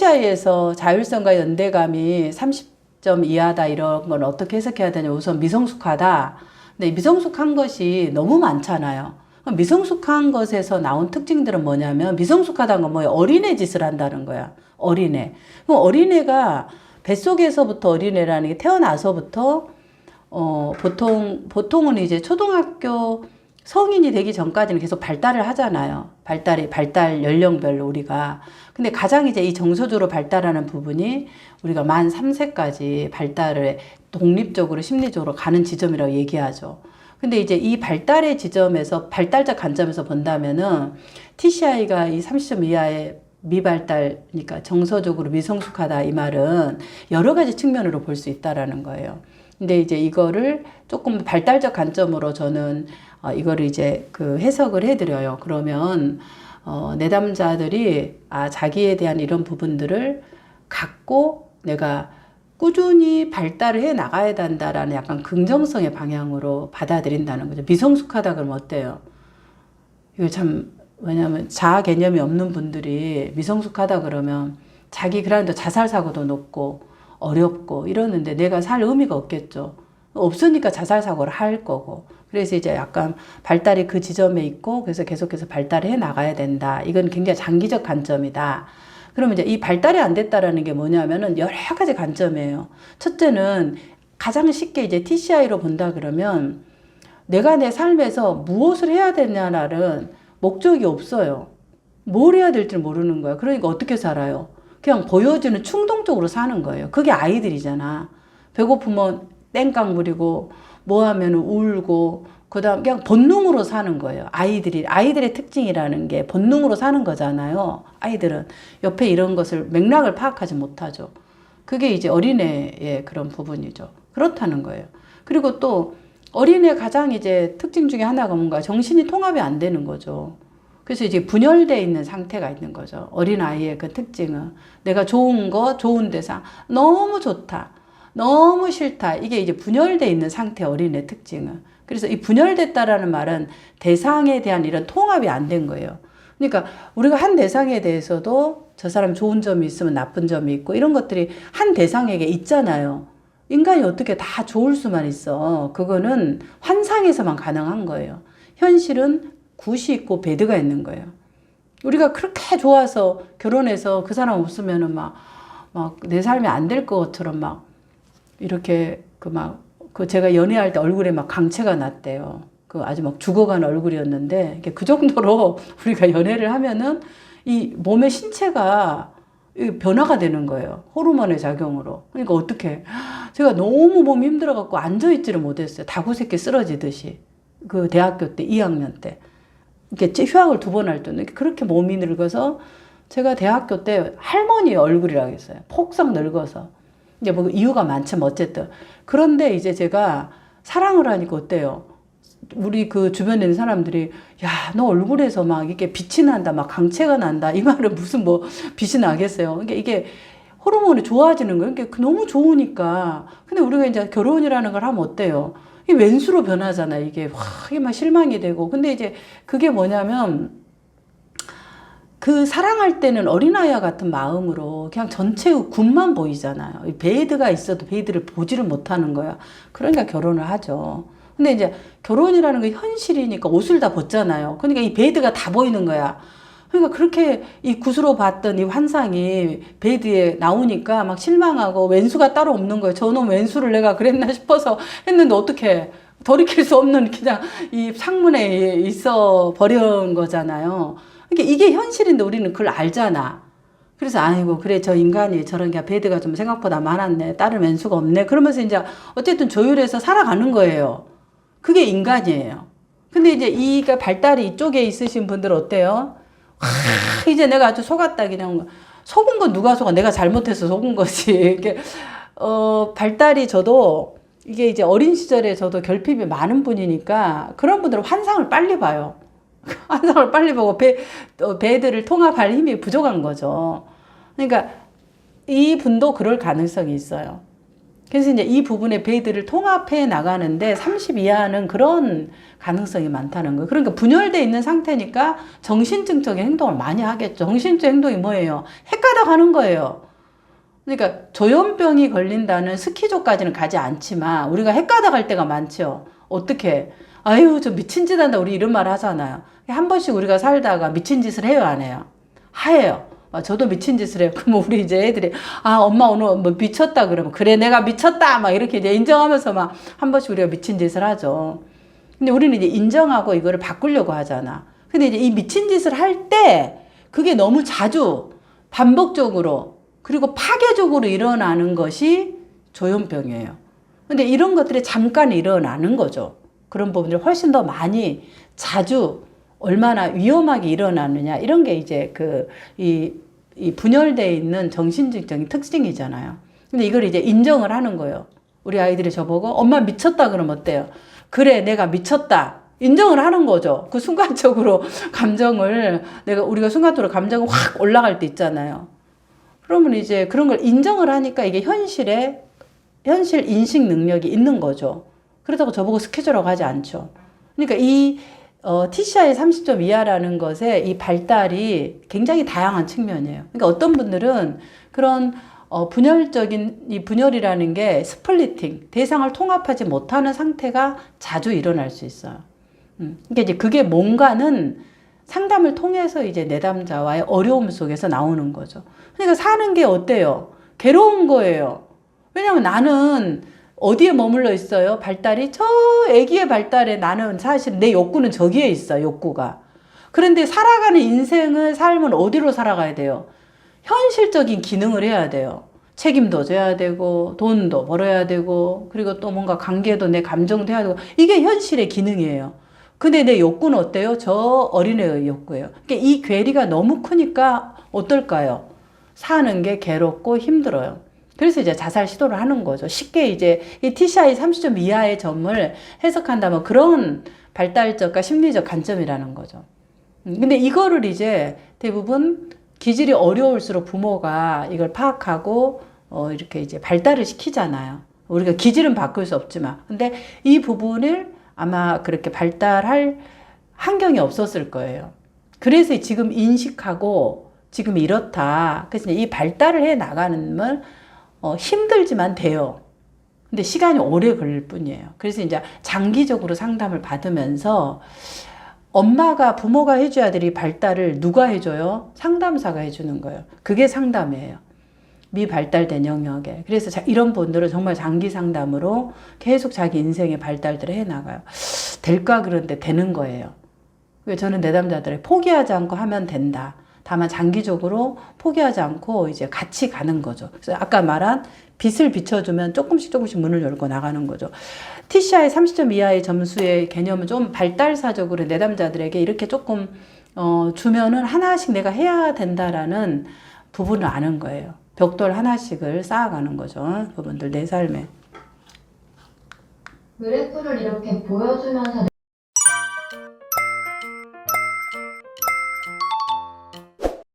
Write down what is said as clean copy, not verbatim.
TCI에서 자율성과 연대감이 30점 이하다 이런 건 어떻게 해석해야 되냐. 우선 미성숙하다. 근데 미성숙한 것이 너무 많잖아요. 미성숙한 것에서 나온 특징들은 뭐냐면 미성숙하다는 건 뭐예요? 어린애 짓을 한다는 거야. 어린애. 그럼 어린애가 뱃속에서부터 어린애라는 게 태어나서부터 보통은 이제 초등학교 성인이 되기 전까지는 계속 발달을 하잖아요. 발달 연령별로 우리가. 근데 가장 이제 이 정서적으로 발달하는 부분이 우리가 만 3세까지 발달을 독립적으로 심리적으로 가는 지점이라고 얘기하죠. 근데 이제 이 발달의 지점에서 발달적 관점에서 본다면은 TCI가 이 30점 이하의 미발달, 그러니까 정서적으로 미성숙하다 이 말은 여러 가지 측면으로 볼 수 있다라는 거예요. 근데 이제 이거를 조금 발달적 관점으로 저는 이거를 이제 그 해석을 해드려요. 그러면 내담자들이 자기에 대한 이런 부분들을 갖고 내가 꾸준히 발달을 해 나가야 된다라는 약간 긍정성의 방향으로 받아들인다는 거죠. 미성숙하다 그러면 어때요? 이거 참 왜냐하면 자아 개념이 없는 분들이 미성숙하다 그러면 자기 그라운드 자살 사고도 높고 어렵고 이러는데 내가 살 의미가 없겠죠. 없으니까 자살 사고를 할 거고. 그래서 이제 약간 발달이 그 지점에 있고 그래서 계속해서 발달을 해 나가야 된다. 이건 굉장히 장기적 관점이다. 그러면 이제 이 발달이 안 됐다라는 게 뭐냐면은 여러 가지 관점이에요. 첫째는 가장 쉽게 이제 TCI로 본다 그러면 내가 내 삶에서 무엇을 해야 되냐라는 목적이 없어요. 뭘 해야 될지 모르는 거야. 그러니까 어떻게 살아요? 그냥 보여지는 충동적으로 사는 거예요. 그게 아이들이잖아. 배고프면 땡깡 부리고 뭐 하면 울고 그다음 그냥 본능으로 사는 거예요. 아이들의 특징이라는 게 본능으로 사는 거잖아요. 아이들은 옆에 이런 것을 맥락을 파악하지 못하죠. 그게 이제 어린애의 그런 부분이죠. 그렇다는 거예요. 그리고 또 어린애 가장 이제 특징 중에 하나가 뭔가 정신이 통합이 안 되는 거죠. 그래서 이제 분열되어 있는 상태가 있는 거죠. 어린아이의 그 특징은 내가 좋은 거, 좋은 대상, 너무 좋다, 너무 싫다. 이게 이제 분열되어 있는 상태 어린애 특징은. 그래서 이 분열됐다라는 말은 대상에 대한 이런 통합이 안 된 거예요. 그러니까 우리가 한 대상에 대해서도 저 사람 좋은 점이 있으면 나쁜 점이 있고 이런 것들이 한 대상에게 있잖아요. 인간이 어떻게 다 좋을 수만 있어. 그거는 환상에서만 가능한 거예요. 현실은 굿이 있고 배드가 있는 거예요. 우리가 그렇게 좋아서 결혼해서 그 사람 없으면은 막 내 삶이 안 될 것처럼 막 이렇게 그 제가 연애할 때 얼굴에 막 강체가 났대요. 그 아주 막 죽어가는 얼굴이었는데 그 정도로 우리가 연애를 하면은 이 몸의 신체가 변화가 되는 거예요. 호르몬의 작용으로. 그러니까 어떻게 제가 너무 몸이 힘들어갖고 앉아있지를 못했어요. 다구새끼 쓰러지듯이. 그 대학교 때 2학년 때. 이렇게 휴학을 2번 할 때는 그렇게 몸이 늙어서 제가 대학교 때 할머니 얼굴이라고 했어요. 폭삭 늙어서. 이제 뭐 이유가 많지만 어쨌든. 그런데 이제 제가 사랑을 하니까 어때요? 우리 그 주변에 있는 사람들이 야, 너 얼굴에서 막 이게 빛이 난다, 막 강체가 난다. 이 말은 무슨 뭐 빛이 나겠어요. 그러니까 이게 호르몬이 좋아지는 거예요. 그러니까 너무 좋으니까. 근데 우리가 이제 결혼이라는 걸 하면 어때요? 이 왼수로 변하잖아. 이게 이게 막 실망이 되고. 근데 이제 그게 뭐냐면 그 사랑할 때는 어린아이와 같은 마음으로 그냥 전체의 굿만 보이잖아요. 베이드가 있어도 베이드를 보지를 못하는 거야. 그러니까 결혼을 하죠. 근데 이제 결혼이라는 게 현실이니까 옷을 다 벗잖아요. 그러니까 이 베이드가 다 보이는 거야. 그러니까 그렇게 이 굿으로 봤던 이 환상이 베이드에 나오니까 막 실망하고 왼수가 따로 없는 거예요. 저놈 왼수를 내가 그랬나 싶어서 했는데 어떻게 돌이킬 수 없는 그냥 이 상문에 있어 버린 거잖아요. 그러니까 이게 현실인데 우리는 그걸 알잖아. 그래서 아이고 그래 저 인간이 저런 게 베드가 좀 생각보다 많았네. 다른 왼수가 없네. 그러면서 이제 어쨌든 조율해서 살아가는 거예요. 그게 인간이에요. 근데 이제 이가 발달이 이쪽에 있으신 분들 어때요? 이제 내가 아주 속았다 그냥. 속은 건 누가 속아? 내가 잘못해서 속은 거지. 이게 발달이 저도 이게 이제 어린 시절에 저도 결핍이 많은 분이니까 그런 분들은 환상을 빨리 봐요. 환상을 빨리 보고 배들을 통합할 힘이 부족한 거죠. 그러니까 이 분도 그럴 가능성이 있어요. 그래서 이제 이 부분의 배들을 통합해 나가는데 30 이하는 그런 가능성이 많다는 거예요. 그러니까 분열돼 있는 상태니까 정신증적인 행동을 많이 하겠죠. 정신적 행동이 뭐예요? 헷가다 가는 거예요. 그러니까 조현병이 걸린다는 스키조까지는 가지 않지만 우리가 헷가다 갈 때가 많죠. 어떻게? 아유, 저 미친 짓 한다. 우리 이런 말 하잖아요. 한 번씩 우리가 살다가 미친 짓을 해요, 안 해요? 해요. 저도 미친 짓을 해요. 그러면 우리 이제 애들이, 아, 엄마 오늘 뭐 미쳤다 그러면, 그래, 내가 미쳤다! 막 이렇게 이제 인정하면서 막 한 번씩 우리가 미친 짓을 하죠. 근데 우리는 이제 인정하고 이거를 바꾸려고 하잖아. 근데 이제 이 미친 짓을 할 때, 그게 너무 자주, 반복적으로, 그리고 파괴적으로 일어나는 것이 조현병이에요. 근데 이런 것들이 잠깐 일어나는 거죠. 그런 부분들이 훨씬 더 많이, 자주, 얼마나 위험하게 일어나느냐, 이런 게 이제 이 분열되어 있는 정신증적인 특징이잖아요. 근데 이걸 이제 인정을 하는 거예요. 우리 아이들이 저보고 엄마 미쳤다 그러면 어때요? 그래, 내가 미쳤다. 인정을 하는 거죠. 그 순간적으로 감정을, 우리가 순간적으로 감정이 확 올라갈 때 있잖아요. 그러면 이제 그런 걸 인정을 하니까 이게 현실 인식 능력이 있는 거죠. 그렇다고 저보고 스케줄하고 하지 않죠. 그러니까 TCI 30점 이하라는 것의 이 발달이 굉장히 다양한 측면이에요. 그러니까 어떤 분들은 그런 분열적인 이 분열이라는 게 스플리팅, 대상을 통합하지 못하는 상태가 자주 일어날 수 있어요. 그러니까 이제 그게 뭔가는 상담을 통해서 이제 내담자와의 어려움 속에서 나오는 거죠. 그러니까 사는 게 어때요? 괴로운 거예요. 왜냐면 나는 어디에 머물러 있어요? 발달이 저 애기의 발달에 나는 사실 내 욕구는 저기에 있어, 욕구가. 그런데 살아가는 인생을 삶은 어디로 살아가야 돼요? 현실적인 기능을 해야 돼요. 책임도 져야 되고 돈도 벌어야 되고 그리고 또 뭔가 관계도 내 감정도 해야 되고 이게 현실의 기능이에요. 근데 내 욕구는 어때요? 저 어린애의 욕구예요. 그러니까 이 괴리가 너무 크니까 어떨까요? 사는 게 괴롭고 힘들어요. 그래서 이제 자살 시도를 하는 거죠. 쉽게 이제 이 TCI 30점 이하의 점을 해석한다면 그런 발달적과 심리적 관점이라는 거죠. 근데 이거를 이제 대부분 기질이 어려울수록 부모가 이걸 파악하고 이렇게 이제 발달을 시키잖아요. 우리가 기질은 바꿀 수 없지만. 근데 이 부분을 아마 그렇게 발달할 환경이 없었을 거예요. 그래서 지금 인식하고 지금 이렇다. 그래서 이 발달을 해 나가는 건 힘들지만 돼요. 근데 시간이 오래 걸릴 뿐이에요. 그래서 이제 장기적으로 상담을 받으면서 부모가 해줘야 될 이 발달을 누가 해줘요? 상담사가 해주는 거예요. 그게 상담이에요. 미발달된 영역에. 그래서 이런 분들은 정말 장기 상담으로 계속 자기 인생의 발달들을 해나가요. 될까? 그런데 되는 거예요. 저는 내담자들에게 포기하지 않고 하면 된다. 다만 장기적으로 포기하지 않고 이제 같이 가는 거죠. 그래서 아까 말한 빛을 비춰주면 조금씩 문을 열고 나가는 거죠. TCI 30점 이하의 점수의 개념은 좀 발달사적으로 내담자들에게 이렇게 조금 주면은 하나씩 내가 해야 된다라는 부분을 아는 거예요. 벽돌 하나씩을 쌓아가는 거죠. 그분들 내 삶에. 그래프를 이렇게 보여주면서